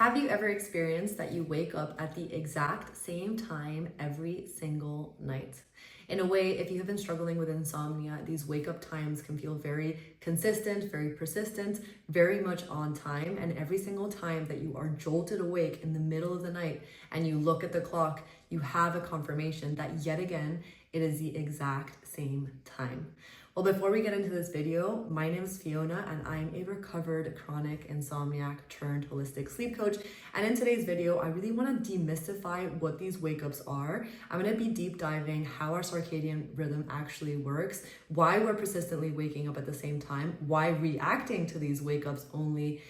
Have you ever experienced that you wake up at the exact same time every single night? In a way, if you have been struggling with insomnia, these wake up times can feel very consistent, very persistent, very much on time. And every single time that you are jolted awake in the middle of the night and you look at the clock, you have a confirmation that yet again, it is the exact same time. Well, before we get into this video, my name is Fiona and I'm a recovered chronic insomniac turned holistic sleep coach. And in today's video, I really want to demystify what these wake-ups are. I'm going to be deep diving how our circadian rhythm actually works, why we're persistently waking up at the same time, why reacting to these wake-ups only,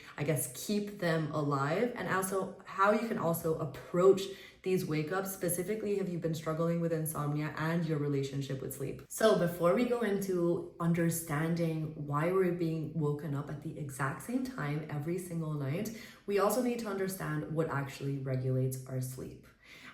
keep them alive, and also how you can also approach these wake-ups, specifically if you've been struggling with insomnia and your relationship with sleep. So before we go into understanding why we're being woken up at the exact same time every single night, we also need to understand what actually regulates our sleep.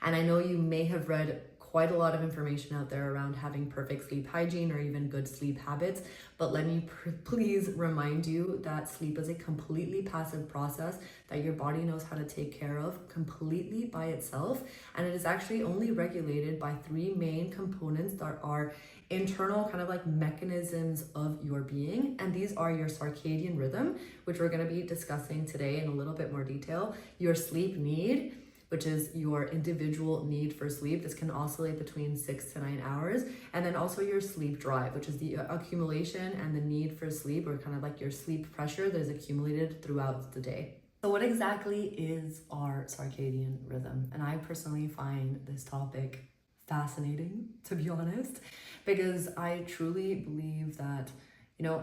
And I know you may have read quite a lot of information out there around having perfect sleep hygiene or even good sleep habits, but let me please remind you that sleep is a completely passive process that your body knows how to take care of completely by itself, and it is actually only regulated by three main components that are internal mechanisms of your being, and these are your circadian rhythm, which we're going to be discussing today in a little bit more detail, your sleep need, which is your individual need for sleep. This can oscillate between 6 to 9 hours. And then also your sleep drive, which is the accumulation and the need for sleep, or your sleep pressure that is accumulated throughout the day. So what exactly is our circadian rhythm? And I personally find this topic fascinating, to be honest, because I truly believe that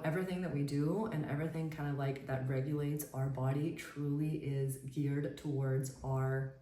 everything that we do and everything that regulates our body truly is geared towards our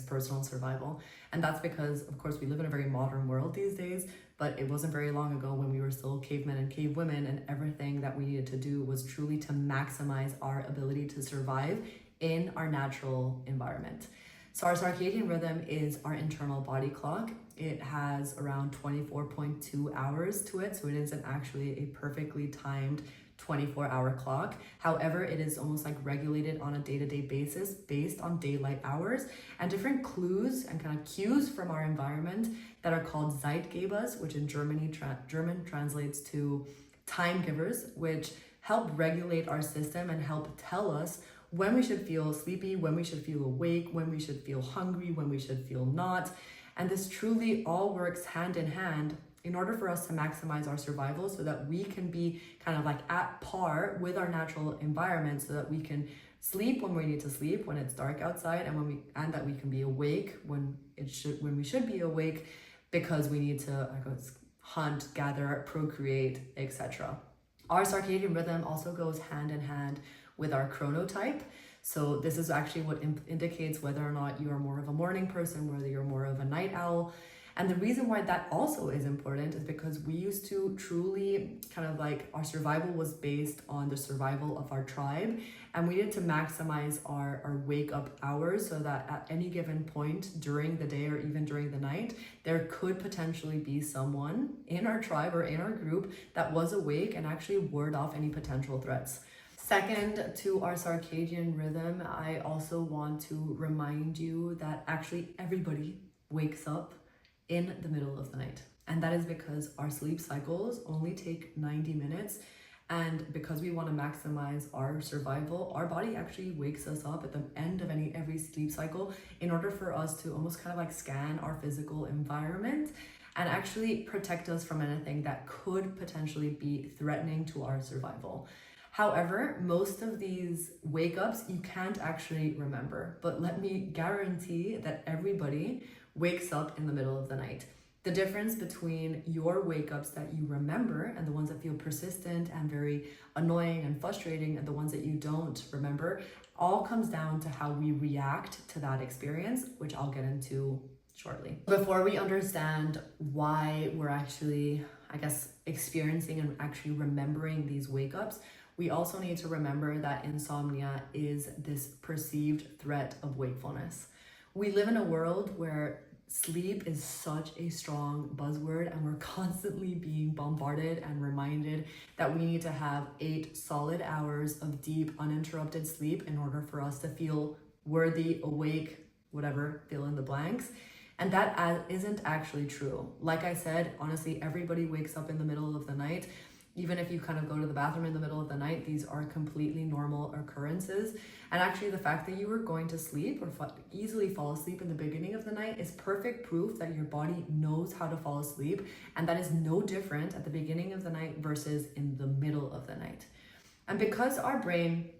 personal survival. And that's because, of course, we live in a very modern world these days, but it wasn't very long ago when we were still cavemen and cavewomen, and everything that we needed to do was truly to maximize our ability to survive in our natural environment. So our circadian rhythm is our internal body clock. It has around 24.2 hours to it, so it isn't actually a perfectly timed 24-hour clock. However, it is almost regulated on a day-to-day basis based on daylight hours and different clues and cues from our environment that are called Zeitgebers, which in German translates to time givers, which help regulate our system and help tell us when we should feel sleepy, when we should feel awake, when we should feel hungry, when we should feel not. And this truly all works hand in hand in order for us to maximize our survival, so that we can be at par with our natural environment, so that we can sleep when we need to sleep, when it's dark outside, and that we can be awake when we should be awake, because we need to hunt, gather, procreate, etc. Our circadian rhythm also goes hand in hand with our chronotype. So this is actually what indicates whether or not you are more of a morning person, whether you're more of a night owl. And the reason why that also is important is because we used to truly our survival was based on the survival of our tribe, and we needed to maximize our wake up hours so that at any given point during the day or even during the night, there could potentially be someone in our tribe or in our group that was awake and actually ward off any potential threats. Second to our circadian rhythm, I also want to remind you that actually everybody wakes up in the middle of the night. And that is because our sleep cycles only take 90 minutes. And because we want to maximize our survival, our body actually wakes us up at the end of every sleep cycle in order for us to almost scan our physical environment and actually protect us from anything that could potentially be threatening to our survival. However, most of these wake-ups you can't actually remember, but let me guarantee that everybody wakes up in the middle of the night. The difference between your wake-ups that you remember and the ones that feel persistent and very annoying and frustrating and the ones that you don't remember all comes down to how we react to that experience, which I'll get into shortly. Before we understand why we're actually, experiencing and actually remembering these wake-ups, we also need to remember that insomnia is this perceived threat of wakefulness. We live in a world where sleep is such a strong buzzword, and we're constantly being bombarded and reminded that we need to have 8 solid hours of deep, uninterrupted sleep in order for us to feel worthy, awake, whatever, fill in the blanks. And that isn't actually true. Like I said, honestly, everybody wakes up in the middle of the night. Even if you kind of go to the bathroom in the middle of the night, these are completely normal occurrences. And actually the fact that you were going to sleep or easily fall asleep in the beginning of the night is perfect proof that your body knows how to fall asleep. And that is no different at the beginning of the night versus in the middle of the night. And because our brain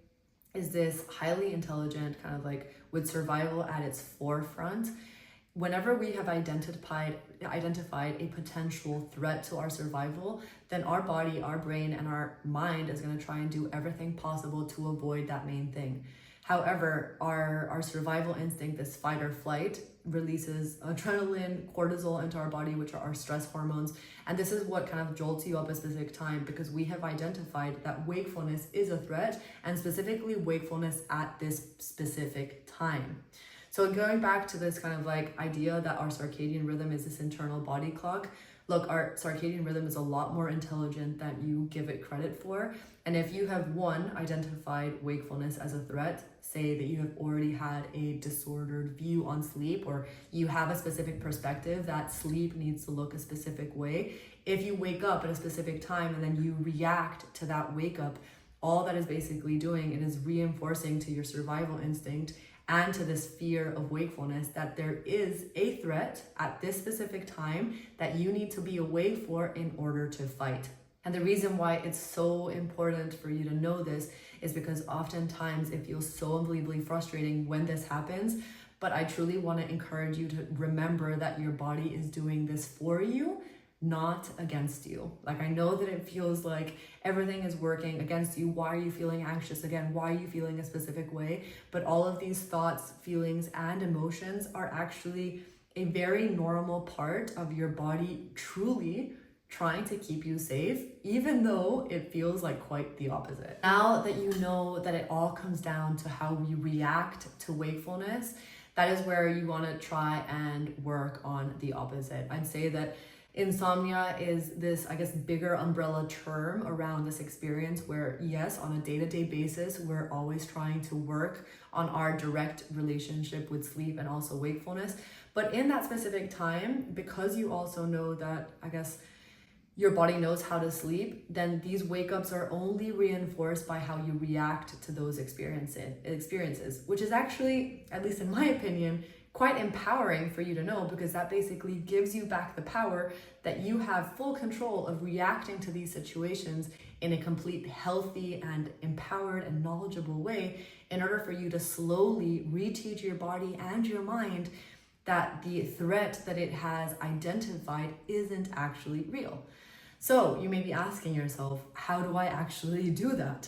is this highly intelligent, kind of like with survival at its forefront, whenever we have identified a potential threat to our survival, then our body, our brain, and our mind is going to try and do everything possible to avoid that main thing. However, our survival instinct, this fight or flight, releases adrenaline, cortisol into our body, which are our stress hormones. And this is what kind of jolts you up at a specific time, because we have identified that wakefulness is a threat, and specifically wakefulness at this specific time. So going back to this kind of like idea that our circadian rhythm is this internal body clock, look, our circadian rhythm is a lot more intelligent than you give it credit for. And if you have identified wakefulness as a threat, say that you have already had a disordered view on sleep, or you have a specific perspective that sleep needs to look a specific way. If you wake up at a specific time and then you react to that wake up, all that is basically doing, it is reinforcing to your survival instinct and to this fear of wakefulness that there is a threat at this specific time that you need to be awake for in order to fight. And the reason why it's so important for you to know this is because oftentimes it feels so unbelievably frustrating when this happens. But I truly want to encourage you to remember that your body is doing this for you, not against you. Like, I know that it feels like everything is working against you. Why are you feeling anxious again? Why are you feeling a specific way? But all of these thoughts, feelings, and emotions are actually a very normal part of your body truly trying to keep you safe, even though it feels like quite the opposite. Now that you know that it all comes down to how we react to wakefulness, that is where you want to try and work on the opposite. I'd say that insomnia is this, I guess, bigger umbrella term around this experience where, yes, on a day-to-day basis, we're always trying to work on our direct relationship with sleep and also wakefulness. But in that specific time, because you also know that, I guess, your body knows how to sleep, then these wake-ups are only reinforced by how you react to those experiences, which is actually, at least in my opinion, quite empowering for you to know, because that basically gives you back the power that you have full control of reacting to these situations in a complete healthy and empowered and knowledgeable way, in order for you to slowly reteach your body and your mind that the threat that it has identified isn't actually real. So you may be asking yourself, how do I actually do that?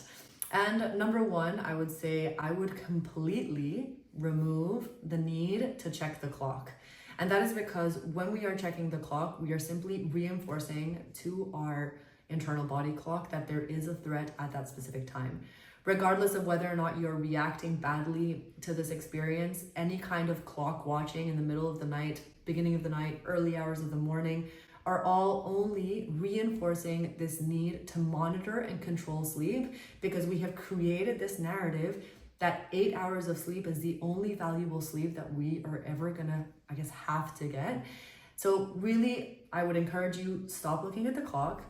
And number one, I would say I would completely remove the need to check the clock. And that is because when we are checking the clock, we are simply reinforcing to our internal body clock that there is a threat at that specific time. Regardless of whether or not you're reacting badly to this experience, any kind of clock watching in the middle of the night, beginning of the night, early hours of the morning, are all only reinforcing this need to monitor and control sleep, because we have created this narrative that 8 hours of sleep is the only valuable sleep that we are ever gonna, I guess, have to get. So really, I would encourage you, stop looking at the clock.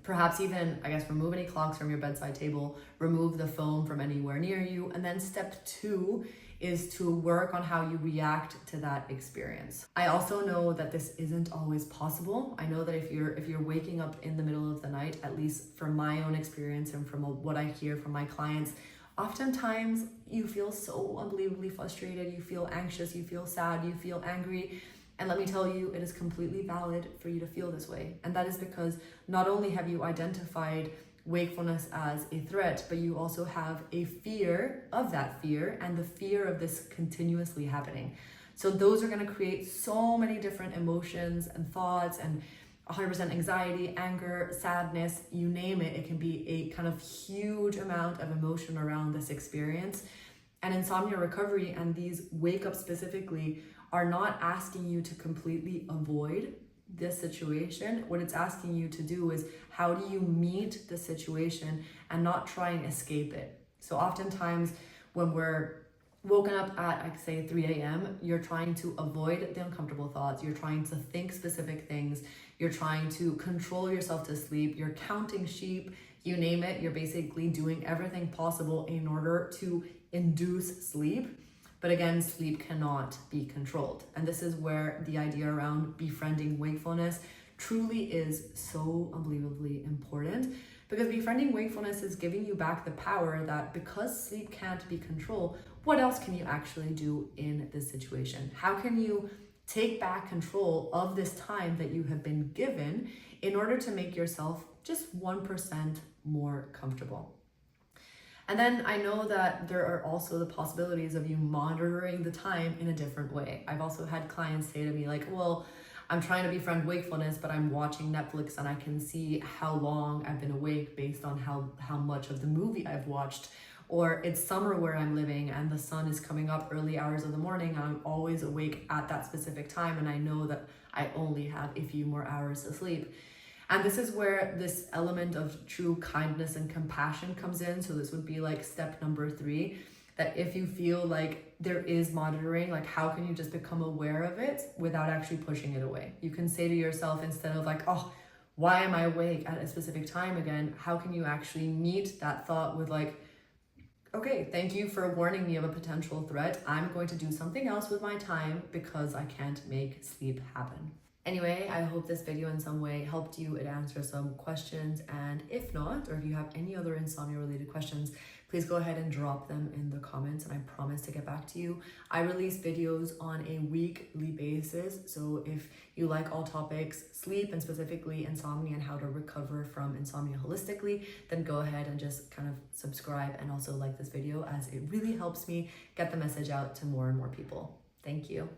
Perhaps even, I guess, remove any clocks from your bedside table, remove the phone from anywhere near you. And then step two is to work on how you react to that experience. I also know that this isn't always possible. I know that if you're waking up in the middle of the night, at least from my own experience and from what I hear from my clients, oftentimes you feel so unbelievably frustrated, you feel anxious, you feel sad, you feel angry. And let me tell you, it is completely valid for you to feel this way. And that is because not only have you identified wakefulness as a threat, but you also have a fear of that fear and the fear of this continuously happening. So those are going to create so many different emotions and thoughts, and 100% anxiety, anger, sadness, you name it. It can be a kind of huge amount of emotion around this experience. And insomnia recovery and these wake ups specifically are not asking you to completely avoid this situation. What it's asking you to do is, how do you meet the situation and not try and escape it? So oftentimes when we're woken up at, like, say 3 a.m., you're trying to avoid the uncomfortable thoughts, you're trying to think specific things, you're trying to control yourself to sleep, you're counting sheep, you name it, you're basically doing everything possible in order to induce sleep. But again, sleep cannot be controlled. And this is where the idea around befriending wakefulness truly is so unbelievably important, because befriending wakefulness is giving you back the power that, because sleep can't be controlled, what else can you actually do in this situation? How can you take back control of this time that you have been given in order to make yourself just 1% more comfortable? And then I know that there are also the possibilities of you monitoring the time in a different way. I've also had clients say to me like, well, I'm trying to befriend wakefulness, but I'm watching Netflix and I can see how long I've been awake based on how much of the movie I've watched. Or it's summer where I'm living and the sun is coming up early hours of the morning and I'm always awake at that specific time, and I know that I only have a few more hours to sleep. And this is where this element of true kindness and compassion comes in. So this would be like step number 3, that if you feel like there is monitoring, like how can you just become aware of it without actually pushing it away? You can say to yourself, instead of like, oh, why am I awake at a specific time again? How can you actually meet that thought with like, okay, thank you for warning me of a potential threat. I'm going to do something else with my time because I can't make sleep happen. Anyway, I hope this video in some way helped you. It answered some questions, and if not, or if you have any other insomnia related questions, please go ahead and drop them in the comments and I promise to get back to you. I release videos on a weekly basis, so if you like all topics sleep and specifically insomnia and how to recover from insomnia holistically, then go ahead and just kind of subscribe and also like this video, as it really helps me get the message out to more and more people. Thank you.